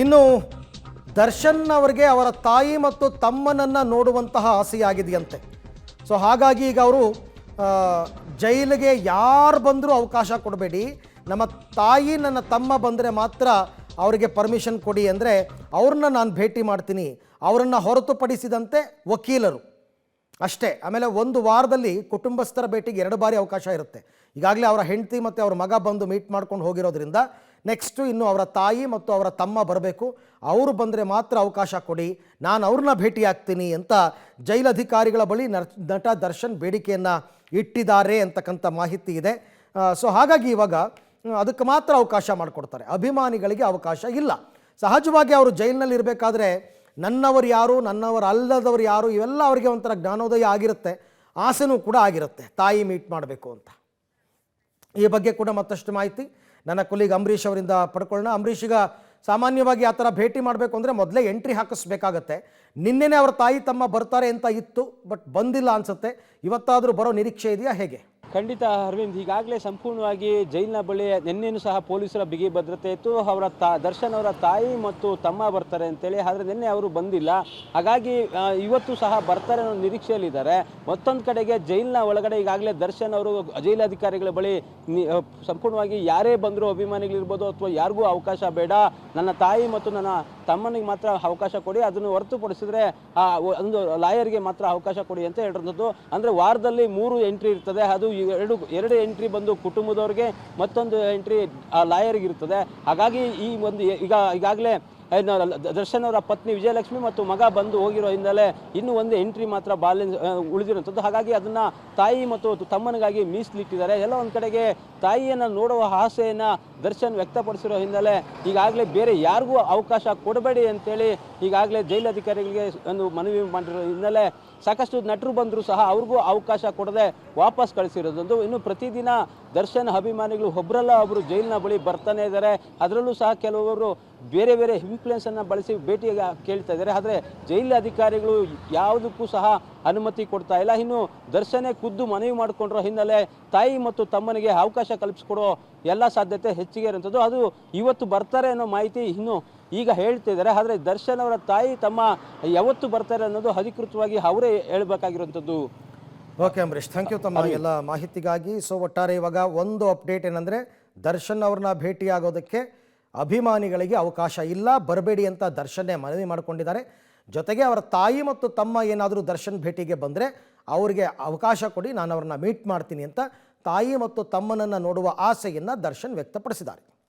ಇನ್ನು ದರ್ಶನ್ ಅವರಿಗೆ ಅವರ ತಾಯಿ ಮತ್ತು ತಮ್ಮನನ್ನು ನೋಡುವಂತಹ ಆಸೆಯಾಗಿದೆಯಂತೆ. ಸೊ ಹಾಗಾಗಿ ಈಗ ಅವರು ಜೈಲಿಗೆ ಯಾರು ಬಂದರೂ ಅವಕಾಶ ಕೊಡಬೇಡಿ, ನಮ್ಮ ತಾಯಿ ನನ್ನ ತಮ್ಮ ಬಂದರೆ ಮಾತ್ರ ಅವರಿಗೆ ಪರ್ಮಿಷನ್ ಕೊಡಿ ಅಂದರೆ ಅವ್ರನ್ನ ನಾನು ಭೇಟಿ ಮಾಡ್ತೀನಿ, ಅವರನ್ನು ಹೊರತುಪಡಿಸಿದಂತೆ ವಕೀಲರು ಅಷ್ಟೇ. ಆಮೇಲೆ ಒಂದು ವಾರದಲ್ಲಿ ಕುಟುಂಬಸ್ಥರ ಭೇಟಿಗೆ 2 ಬಾರಿ ಅವಕಾಶ ಇರುತ್ತೆ. ಈಗಾಗಲೇ ಅವರ ಹೆಂಡತಿ ಮತ್ತು ಅವರ ಮಗ ಬಂದು ಮೀಟ್ ಮಾಡ್ಕೊಂಡು ಹೋಗಿರೋದ್ರಿಂದ ನೆಕ್ಸ್ಟು ಇನ್ನು ಅವರ ತಾಯಿ ಮತ್ತು ಅವರ ತಮ್ಮ ಬರಬೇಕು, ಅವರು ಬಂದರೆ ಮಾತ್ರ ಅವಕಾಶ ಕೊಡಿ, ನಾನು ಅವ್ರನ್ನ ಭೇಟಿ ಆಗ್ತೀನಿ ಅಂತ ಜೈಲಧಿಕಾರಿಗಳ ಬಳಿ ನಟ ದರ್ಶನ್ ಬೇಡಿಕೆಯನ್ನು ಇಟ್ಟಿದ್ದಾರೆ ಅಂತಕ್ಕಂಥ ಮಾಹಿತಿ ಇದೆ. ಸೊ ಹಾಗಾಗಿ ಇವಾಗ ಅದಕ್ಕೆ ಮಾತ್ರ ಅವಕಾಶ ಮಾಡಿಕೊಡ್ತಾರೆ, ಅಭಿಮಾನಿಗಳಿಗೆ ಅವಕಾಶ ಇಲ್ಲ. ಸಹಜವಾಗಿ ಅವರು ಜೈಲಿನಲ್ಲಿ ಇರಬೇಕಾದ್ರೆ ನನ್ನವರು ಯಾರು ನನ್ನವರು ಅಲ್ಲದವರು ಯಾರು ಇವೆಲ್ಲ ಅವರಿಗೆ ಒಂಥರ ಜ್ಞಾನೋದಯ ಆಗಿರುತ್ತೆ, ಆಸೆನೂ ಕೂಡ ಆಗಿರುತ್ತೆ ತಾಯಿ ಮೀಟ್ ಮಾಡಬೇಕು ಅಂತ. ಈ ಬಗ್ಗೆ ಕೂಡ ಮತ್ತಷ್ಟು ಮಾಹಿತಿ ನನ್ನ ಕೊಲೀಗ್ ಅಂಬರೀಷ್ ಅವರಿಂದ ಪಡ್ಕೊಳ್ಳೋಣ. ಅಂಬರೀಷ್, ಈಗ ಸಾಮಾನ್ಯವಾಗಿ ಆ ಥರ ಭೇಟಿ ಮಾಡಬೇಕು ಅಂದರೆ ಮೊದಲೇ ಎಂಟ್ರಿ ಹಾಕಿಸ್ಬೇಕಾಗತ್ತೆ. ನಿನ್ನೆನೇ ಅವರ ತಾಯಿ ತಮ್ಮ ಬರ್ತಾರೆ ಅಂತ ಇತ್ತು, ಬಟ್ ಬಂದಿಲ್ಲ ಅನಿಸುತ್ತೆ. ಇವತ್ತಾದರೂ ಬರೋ ನಿರೀಕ್ಷೆ ಇದೆಯಾ, ಹೇಗೆ? ಖಂಡಿತ ಅರವಿಂದ್, ಈಗಾಗಲೇ ಸಂಪೂರ್ಣವಾಗಿ ಜೈಲಿನ ಬಳಿ ನಿನ್ನೆನೂ ಸಹ ಪೊಲೀಸರ ಬಿಗಿ ಭದ್ರತೆ ಇತ್ತು. ಅವರ ದರ್ಶನ್ ಅವರ ತಾಯಿ ಮತ್ತು ತಮ್ಮ ಬರ್ತಾರೆ ಅಂತೇಳಿ, ಆದರೆ ನಿನ್ನೆ ಅವರು ಬಂದಿಲ್ಲ. ಹಾಗಾಗಿ ಇವತ್ತು ಸಹ ಬರ್ತಾರೆ ಅನ್ನೋ ನಿರೀಕ್ಷೆಯಲ್ಲಿದ್ದಾರೆ. ಮತ್ತೊಂದು ಕಡೆಗೆ ಜೈಲಿನ ಒಳಗಡೆ ಈಗಾಗಲೇ ದರ್ಶನ್ ಅವರು ಜೈಲಾಧಿಕಾರಿಗಳ ಬಳಿ ಸಂಪೂರ್ಣವಾಗಿ ಯಾರೇ ಬಂದರೂ ಅಭಿಮಾನಿಗಳಿರ್ಬೋದು ಅಥವಾ ಯಾರಿಗೂ ಅವಕಾಶ ಬೇಡ, ನನ್ನ ತಾಯಿ ಮತ್ತು ನನ್ನ ತಮ್ಮನಿಗೆ ಮಾತ್ರ ಅವಕಾಶ ಕೊಡಿ, ಅದನ್ನು ಹೊರತುಪಡಿಸಿದ್ರೆ ಒಂದು ಲಾಯರ್ಗೆ ಮಾತ್ರ ಅವಕಾಶ ಕೊಡಿ ಅಂತ ಹೇಳಿರೋದು. ಅಂದರೆ ವಾರದಲ್ಲಿ 3 ಎಂಟ್ರಿ ಇರ್ತದೆ, ಅದು ಎರಡು ಎಂಟ್ರಿ ಬಂದು ಕುಟುಂಬದವ್ರಿಗೆ, ಮತ್ತೊಂದು ಎಂಟ್ರಿ ಲಾಯರ್ಗೆ ಇರ್ತದೆ. ಹಾಗಾಗಿ ಈ ಒಂದು ಈಗಾಗಲೇ ದರ್ಶನ್ ಅವರ ಪತ್ನಿ ವಿಜಯಲಕ್ಷ್ಮಿ ಮತ್ತು ಮಗ ಬಂದು ಹೋಗಿರೋ ಹಿನ್ನೆಲೆ ಇನ್ನೂ ಒಂದು ಎಂಟ್ರಿ ಮಾತ್ರ ಉಳಿದಿರುವಂಥದ್ದು. ಹಾಗಾಗಿ ಅದನ್ನು ತಾಯಿ ಮತ್ತು ತಮ್ಮನಿಗಾಗಿ ಮೀಸಲಿಟ್ಟಿದ್ದಾರೆ. ಎಲ್ಲ ಒಂದು ಕಡೆಗೆ ತಾಯಿಯನ್ನು ನೋಡುವ ಆಸೆಯನ್ನು ದರ್ಶನ್ ವ್ಯಕ್ತಪಡಿಸಿರೋ ಹಿನ್ನೆಲೆ ಈಗಾಗಲೇ ಬೇರೆ ಯಾರಿಗೂ ಅವಕಾಶ ಕೊಡಬೇಡಿ ಅಂತೇಳಿ ಈಗಾಗಲೇ ಜೈಲಧಿಕಾರಿಗಳಿಗೆ ಒಂದು ಮನವಿ ಮಾಡಿರೋ ಹಿನ್ನೆಲೆ ಸಾಕಷ್ಟು ನಟರು ಬಂದರೂ ಸಹ ಅವ್ರಿಗೂ ಅವಕಾಶ ಕೊಡದೆ ವಾಪಸ್ ಕಳಿಸಿರೋದೊಂದು. ಇನ್ನು ಪ್ರತಿದಿನ ದರ್ಶನ್ ಅಭಿಮಾನಿಗಳು ಒಬ್ಬರಲ್ಲ ಒಬ್ಬರು ಜೈಲಿನ ಬಳಿ ಬರ್ತಾನೆ ಇದ್ದಾರೆ. ಅದರಲ್ಲೂ ಸಹ ಕೆಲವರು ಬೇರೆ ಬೇರೆ ಇನ್ಫ್ಲುಯೆನ್ಸನ್ನು ಬಳಸಿ ಭೇಟಿಗೆ ಕೇಳ್ತಾ ಇದ್ದಾರೆ. ಆದರೆ ಜೈಲು ಅಧಿಕಾರಿಗಳು ಯಾವುದಕ್ಕೂ ಸಹ ಅನುಮತಿ ಕೊಡ್ತಾ ಇಲ್ಲ. ಇನ್ನು ದರ್ಶನೇ ಖುದ್ದು ಮನವಿ ಮಾಡಿಕೊಂಡಿರೋ ಹಿನ್ನೆಲೆ ತಾಯಿ ಮತ್ತು ತಮ್ಮನಿಗೆ ಅವಕಾಶ ಕಲ್ಪಿಸ್ಕೊಡೋ ಎಲ್ಲ ಸಾಧ್ಯತೆ ಹೆಚ್ಚಿಗೆ ಇರುವಂಥದ್ದು. ಅದು ಇವತ್ತು ಬರ್ತಾರೆ ಅನ್ನೋ ಮಾಹಿತಿ ಇನ್ನು ಈಗ ಹೇಳ್ತಿದ್ದಾರೆ. ಆದರೆ ದರ್ಶನ್ ಅವರ ತಾಯಿ ತಮ್ಮ ಯಾವತ್ತು ಬರ್ತಾರೆ ಅನ್ನೋದು ಅಧಿಕೃತವಾಗಿ ಅವರೇ ಹೇಳಬೇಕಾಗಿರುವಂಥದ್ದು. ಓಕೆ ಅಂಬರೀಷ್, ಥ್ಯಾಂಕ್ ಯು ತಮ್ಮ ಎಲ್ಲ ಮಾಹಿತಿಗಾಗಿ. ಸೊ ಒಟ್ಟಾರೆ ಇವಾಗ ಒಂದು ಅಪ್ಡೇಟ್ ಏನಂದರೆ, ದರ್ಶನ್ ಅವ್ರನ್ನ ಭೇಟಿಯಾಗೋದಕ್ಕೆ ಅಭಿಮಾನಿಗಳಿಗೆ ಅವಕಾಶ ಇಲ್ಲ, ಬರಬೇಡಿ ಅಂತ ದರ್ಶನ್ನೇ ಮನವಿ ಮಾಡಿಕೊಂಡಿದ್ದಾರೆ. ಜೊತೆಗೆ ಅವರ ತಾಯಿ ಮತ್ತು ತಮ್ಮ ಏನಾದರೂ ದರ್ಶನ್ ಭೇಟಿಗೆ ಬಂದರೆ ಅವರಿಗೆ ಅವಕಾಶ ಕೊಡಿ, ನಾನು ಅವ್ರನ್ನ ಮೀಟ್ ಮಾಡ್ತೀನಿ ಅಂತ ತಾಯಿ ಮತ್ತು ತಮ್ಮನನ್ನು ನೋಡುವ ಆಸೆಯನ್ನು ದರ್ಶನ್ ವ್ಯಕ್ತಪಡಿಸಿದ್ದಾರೆ.